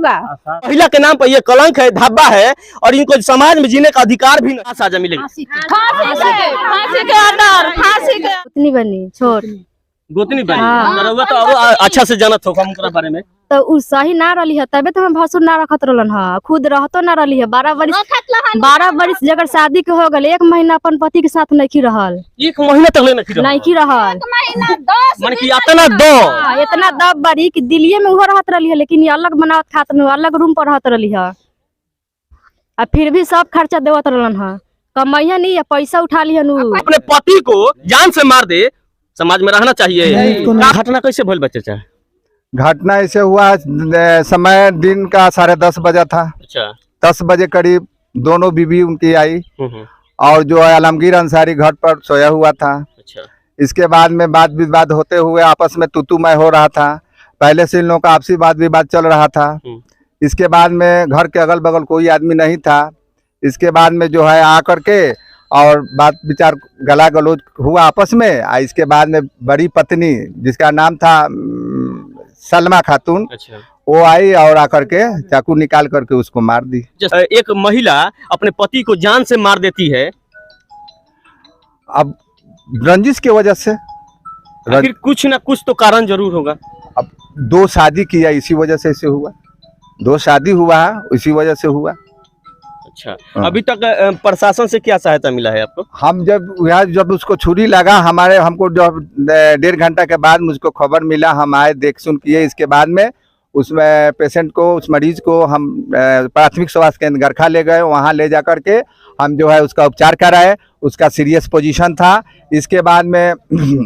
होगा। महिला के नाम पर ये कलंक है, धब्बा है और इनको समाज में जीने का अधिकार भी नहीं। साजा मिलेगा उतनी बनी छोड़ गोतनी बनी तो अच्छा से जानत होगा उनके बारे में। तो उ सही ना रही है तबे तो हम भसुर ना रखत रहलन है, खुद रहतो ना रही है। 12 बरिस जगह शादी के हो गए 1 महीना अपन पति के साथ नहीं रहल। 1 महीना तक नहीं रहल माने कि इतना दब बड़ी कि दिल्ली में वो रहत रही है, लेकिन ये अलग बनावत खात में अलग रूम पर रहत रही है। आ फिर भी सब खर्चा देवत रहलन है, कमाइया नहीं है, पैसा उठा लिया। अपने पति को जान से मार दे, समाज में रहना चाहिए। घटना कैसे भइल बच्चे चाहे? घटना ऐसे हुआ, समय दिन का 10:30 बजा था। अच्छा। 10 बजे करीब दोनों बीवी उनकी आई और जो है आलमगीर अंसारी घर पर सोया हुआ था। अच्छा। इसके बाद में वाद विवाद होते हुए आपस में तू-तू-मैं हो रहा था। पहले से इन लोगों का आपसी वाद विवाद चल रहा था। इसके बाद में घर के अगल बगल कोई आदमी नहीं था। इसके बाद में जो है आकर के और बात विचार गला गलोच हुआ आपस में। इसके बाद में बड़ी पत्नी जिसका नाम था सलमा खातून, अच्छा, वो आई और आकर के चाकू निकाल करके उसको मार दी। एक महिला अपने पति को जान से मार देती है, अब रंजिश की वजह से। फिर कुछ ना कुछ तो कारण जरूर होगा। अब 2 शादी किया, इसी वजह से ऐसे हुआ। 2 शादी हुआ है, इसी वजह से हुआ। अच्छा, अभी तक प्रशासन से क्या सहायता मिला है आपको? हम जब उसको छुरी लगा हमको जब 1.5 घंटा के बाद मुझको खबर मिला, हम आए, देख सुन किए। इसके बाद में उसमें पेशेंट को, उस मरीज को हम प्राथमिक स्वास्थ्य केंद्र गरखा ले गए। वहाँ ले जा कर के हम जो है उसका उपचार कराए। उसका सीरियस पोजीशन था। इसके बाद में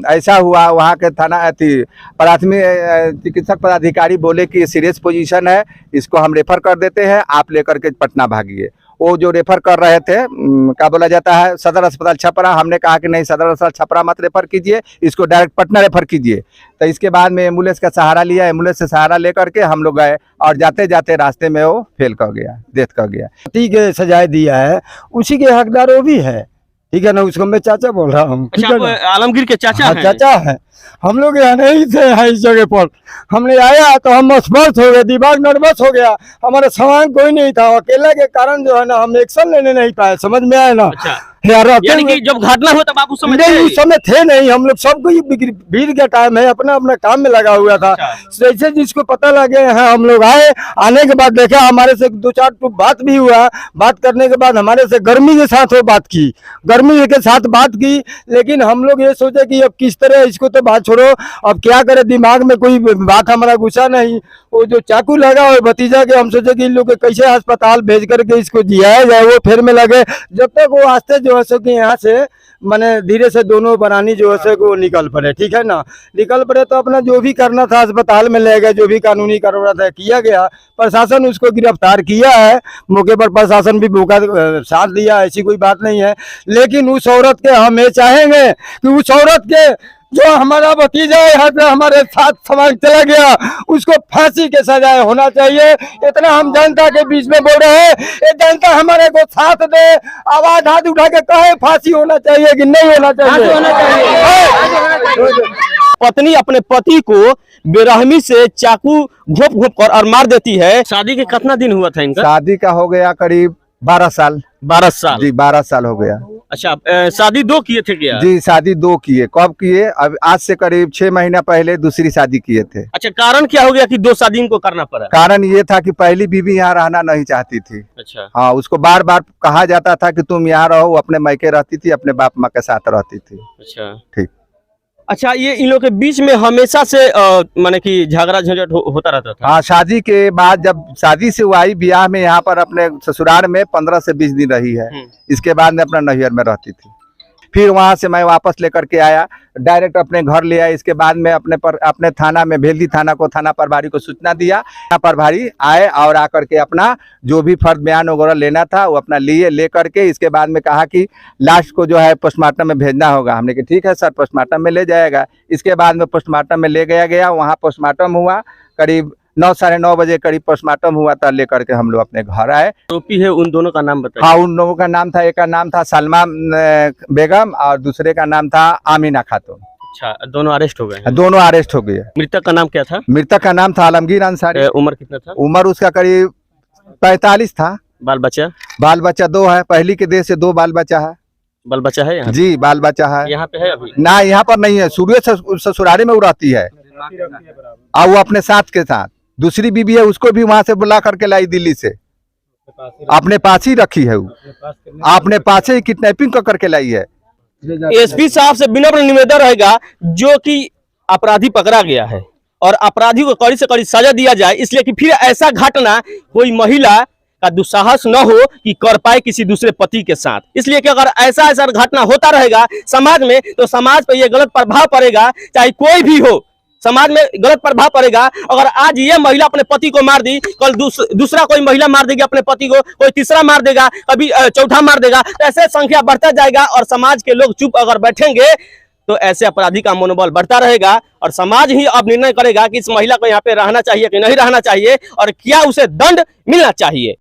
ऐसा हुआ, वहाँ के थाना प्राथमिक चिकित्सक पदाधिकारी बोले कि ये सीरियस पोजीशन है, इसको हम रेफर कर देते हैं, आप लेकर के पटना भागिए। वो जो रेफर कर रहे थे, क्या बोला जाता है, सदर अस्पताल छपरा। हमने कहा कि नहीं, सदर अस्पताल छपरा मत रेफर कीजिए, इसको डायरेक्ट पटना रेफर कीजिए। तो इसके बाद में एम्बुलेंस का सहारा लिया। एम्बुलेंस से सहारा लेकर के हम लोग गए और जाते जाते रास्ते में वो फेल कर गया, डेथ कर गया। ठीक है, सजाए दिया है, उसी के हकदार वो भी है, ठीक है ना। उसको मैं चाचा बोल रहा हूँ। अच्छा, आलमगीर के चाचा हैं? चाचा है। हम लोग यहाँ नहीं थे, हैं इस जगह पर। हमने आया तो हम मसमस हो गए, दिमाग नर्वस हो गया। हमारा सामान कोई नहीं था, अकेला के कारण जो है ना हम एक्शन लेने नहीं पाए। समझ में आया ना? अच्छा। यानी कि जब घटना हुआ तब आप उस समय उस समय थे नहीं। हम लोग सबको भीड़ का टाइम है, अपना अपना काम में लगा हुआ था। जैसे जिसको पता लगे हैं हम लोग आए। आने के बाद देखा, हमारे से 2-4 बात भी हुआ। बात करने के बाद हमारे से गर्मी के साथ वो बात की, गर्मी के साथ बात की। लेकिन हम लोग ये सोचे कि अब किस तरह, इसको तो बात छोड़ो, अब क्या करे, दिमाग में कोई बात हमारा घुसा नहीं। वो जो चाकू लगा हुआ भतीजा के, हम सोचे कि इन लोग कैसे अस्पताल भेज करके इसको जियाया जाए। वो फिर में लगे, जब तक वो आस्ते जो है सो कि यहाँ से माने धीरे से दोनों बनानी जो है सो वो निकल पड़े, ठीक है ना। निकल पड़े तो अपना जो भी करना था अस्पताल में ले गए, जो भी कानूनी कार्रवाई था किया गया। प्रशासन उसको गिरफ्तार किया है, मौके पर प्रशासन भी मौका साथ दिया, ऐसी कोई बात नहीं है। लेकिन उस औरत के हम ये चाहेंगे कि उस औरत के जो हमारा भतीजा यहाँ से हमारे साथ समाज चला गया, उसको फांसी के सजाए होना चाहिए। इतना हम जनता के बीच में बोल रहे हैं, ये जनता हमारे को साथ दे, आवाज हाथ उठा के कहे फांसी होना चाहिए कि नहीं होना चाहिए। पत्नी अपने पति को बेरहमी से चाकू घोप घोप कर और मार देती है। शादी के कितना दिन हुआ था इनका? शादी का हो गया करीब 12 साल। 12 साल जी, 12 साल हो गया। अच्छा, शादी 2 किए थे क्या? जी, शादी 2 किए। कब किए? अब आज से करीब 6 महीना पहले दूसरी शादी किए थे। अच्छा, कारण क्या हो गया कि 2 शादी इनको करना पड़ा? कारण ये था कि पहली बीवी यहाँ रहना नहीं चाहती थी। अच्छा। हाँ, उसको बार बार कहा जाता था कि तुम यहाँ रहो। अपने मायके रहती थी, अपने बाप माँ के साथ रहती थी। अच्छा, ठीक। अच्छा, ये इन लोग के बीच में हमेशा से माने कि झगड़ा झंझट होता रहता था? हाँ, शादी के बाद जब शादी से वो आई ब्याह में, यहाँ पर अपने ससुराल में 15 से 20 दिन रही है। इसके बाद में अपना नैहर में रहती थी। फिर वहाँ से मैं वापस लेकर के आया, डायरेक्ट अपने घर ले आया। इसके बाद में अपने थाना में भेल्दी थाना को, थाना प्रभारी को सूचना दिया। थाना प्रभारी आए और आकर के अपना जो भी फर्द बयान वगैरह लेना था वो अपना ले करके इसके बाद में कहा कि लास्ट को जो है पोस्टमार्टम में भेजना होगा। हमने कहा ठीक है सर, पोस्टमार्टम में ले जाएगा। इसके बाद में पोस्टमार्टम में ले गया। वहाँ पोस्टमार्टम हुआ, करीब 9 साढ़े 9 बजे करीब पोस्टमार्टम हुआ था। लेकर के हम लोग अपने घर आए। आरोपी है उन दोनों का नाम बताइए। हाँ, उन लोगों का नाम था, एक का नाम था सलमा बेगम और दूसरे का नाम था आमीना खातून। अच्छा, दोनों अरेस्ट हो गए हैं। दोनों अरेस्ट हो गए। मृतक का नाम क्या था? मृतक का नाम था आलमगीर अंसारी। उम्र कितना था? उम्र उसका करीब 45 था। बाल बच्चा? बाल बच्चा 2 है, पहली के देश से 2 बाल बच्चा है। बाल बच्चा है यहाँ? जी बाल बच्चा है। यहाँ पे है अभी? ना यहाँ पर नहीं है, सूर्य ससुरारी में वो रहती है और वो अपने साथ के साथ दूसरी बीबी है, उसको भी वहां से बुला करके लाई दिल्ली से, अपने पास ही रखी है, वो अपने पास ही किडनैपिंग करके लाई है। एसपी साहब से विनम्र निवेदन रहेगा, जो कि अपराधी पकड़ा गया है और अपराधी को कड़ी से कड़ी सजा दिया जाए, इसलिए कि फिर ऐसा घटना कोई महिला का दुस्साहस न हो कि कर पाए किसी दूसरे पति के साथ। इसलिए कि अगर ऐसा घटना होता रहेगा समाज में, तो समाज पर यह गलत प्रभाव पड़ेगा, चाहे कोई भी हो, समाज में गलत प्रभाव पड़ेगा। अगर आज ये महिला अपने पति को मार दी, कल दूसरा कोई महिला मार देगी अपने पति को, कोई तीसरा मार देगा, कभी चौथा मार देगा, तो ऐसे संख्या बढ़ता जाएगा और समाज के लोग चुप अगर बैठेंगे तो ऐसे अपराधी का मनोबल बढ़ता रहेगा और समाज ही अब निर्णय करेगा कि इस महिला को यहाँ पे रहना चाहिए कि नहीं रहना चाहिए और क्या उसे दंड मिलना चाहिए।